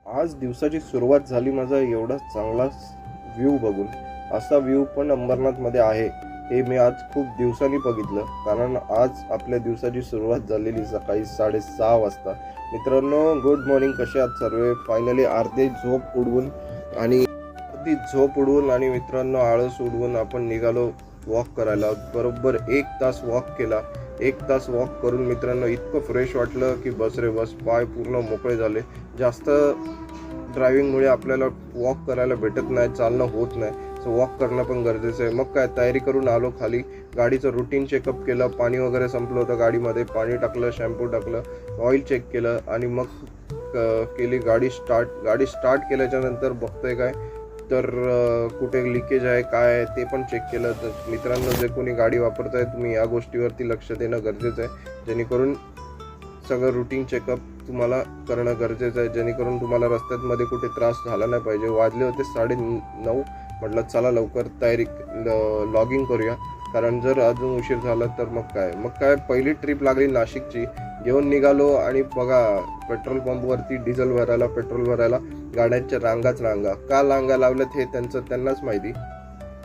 आज दिवसाची सुरुवात झाली माझा एवढा चांगला व्ह्यू बघून. असा व्ह्यू पण अंबरनाथमध्ये आहे हे मी आज खूप दिवसांनी बघितलं. कारण आज आपल्या दिवसाची सुरुवात झालेली सकाळी 6:30 वाजता. मित्रांनो, गुड मॉर्निंग. कसे आहात सर्व? फायनली अर्धी झोप उडवून आणि मित्रांनो आळस उडवून आपण निघालो वॉक करायला. बरोबर 1 तास वॉक केला. 1 तास वॉक करून मित्रांनो इतकं फ्रेश वाटलं की बस रे बस, पाय पूर्ण मोकळे झाले. जास्त ड्रायव्हिंगमुळे आपल्याला वॉक करायला भेटत नाही, चालणं होत नाही. सो वॉक करणं पण गरजेचं आहे. मग काय, तयारी करून आलो खाली. गाडीचं रुटीन चेकअप केलं. पाणी वगैरे संपलं होतं गाडीमध्ये. पाणी टाकलं, शॅम्पू टाकलं, ऑइल चेक केलं आणि मग केली गाडी स्टार्ट. गाडी स्टार्ट केल्याच्या नंतर बघतोय काय तर कुठे लिकेज आहे काय आहे ते पण चेक केलं. तर मित्रांनो, जे कोणी गाडी वापरताय तुम्ही या गोष्टीवरती लक्ष देणं गरजेचं आहे, जेणेकरून सगळं रुटीन चेकअप तुम्हाला करणं गरजेचं आहे, जेणेकरून तुम्हाला रस्त्यामध्ये कुठे त्रास झाला नाही पाहिजे. वाजले होते 9:30. म्हटलं चला लवकर तयारी लॉगिंग करूया, कारण जर अजून उशीर झाला तर मग काय पहिली ट्रिप लागली नाशिकची. घेऊन निघालो आणि बघा, पेट्रोल पंपवरती डिझेल भरायला, पेट्रोल भरायला गाड्यांच्या रांगा. का रांगा लावल्यात हे त्यांनाच माहिती.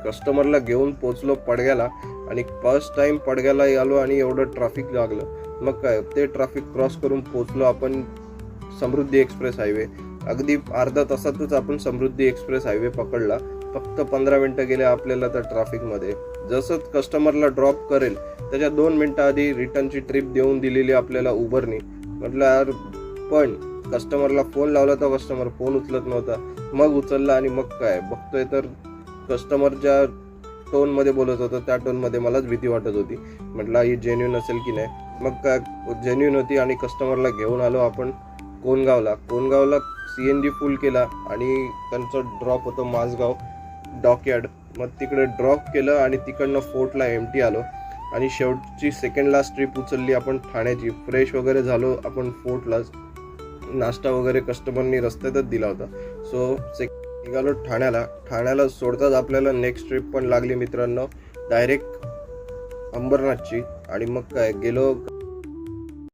कस्टमरला घेऊन पोचलो पडग्याला आणि फर्स्ट टाइम पडग्याला आलो आणि एवढं ट्रॅफिक लागलं. मग काय, ते ट्रॅफिक क्रॉस करून पोचलो आपण समृद्धी एक्सप्रेस हायवे. अगदी अर्धा तासातच आपण समृद्धी एक्सप्रेस हायवे पकडला. फक्त 15 मिनटं गेले आपल्याला त्या ट्रॅफिकमध्ये. जसं कस्टमरला ड्रॉप करेल त्याच्या 2 मिनटं आधी रिटर्नची ट्रिप देऊन दिलेली आपल्याला उबरनी. म्हटलं यार, पण कस्टमरला फोन लावला तर कस्टमर फोन उचलत नव्हता. मग उचलला आणि मग काय बघतोय तर कस्टमर ज्या टोनमध्ये बोलत होतं त्या टोनमध्ये मलाच भीती वाटत होती. म्हटलं ही जेन्युइन असेल की नाही. मग काय, जेन्युइन होती आणि कस्टमरला घेऊन आलो आपण कोणगावला. CNG फुल केला आणि त्यांचं ड्रॉप होतं माझगाव डॉकयार्ड. मग तिकडे ड्रॉप केलं आणि तिकडनं फोर्टला MT आलो आणि शेवटची सेकंड लास्ट ट्रिप उचलली आपण ठाण्याची. फ्रेश वगैरे झालो आपण फोर्टलाच. नाश्ता वगैरे कस्टमरनी रस्त्यातच दिला होता. सो निघालो ठाण्याला सोडताच आपल्याला नेक्स्ट ट्रिप पण लागली मित्रांनो, डायरेक्ट अंबरनाथची. आणि मग काय गेलो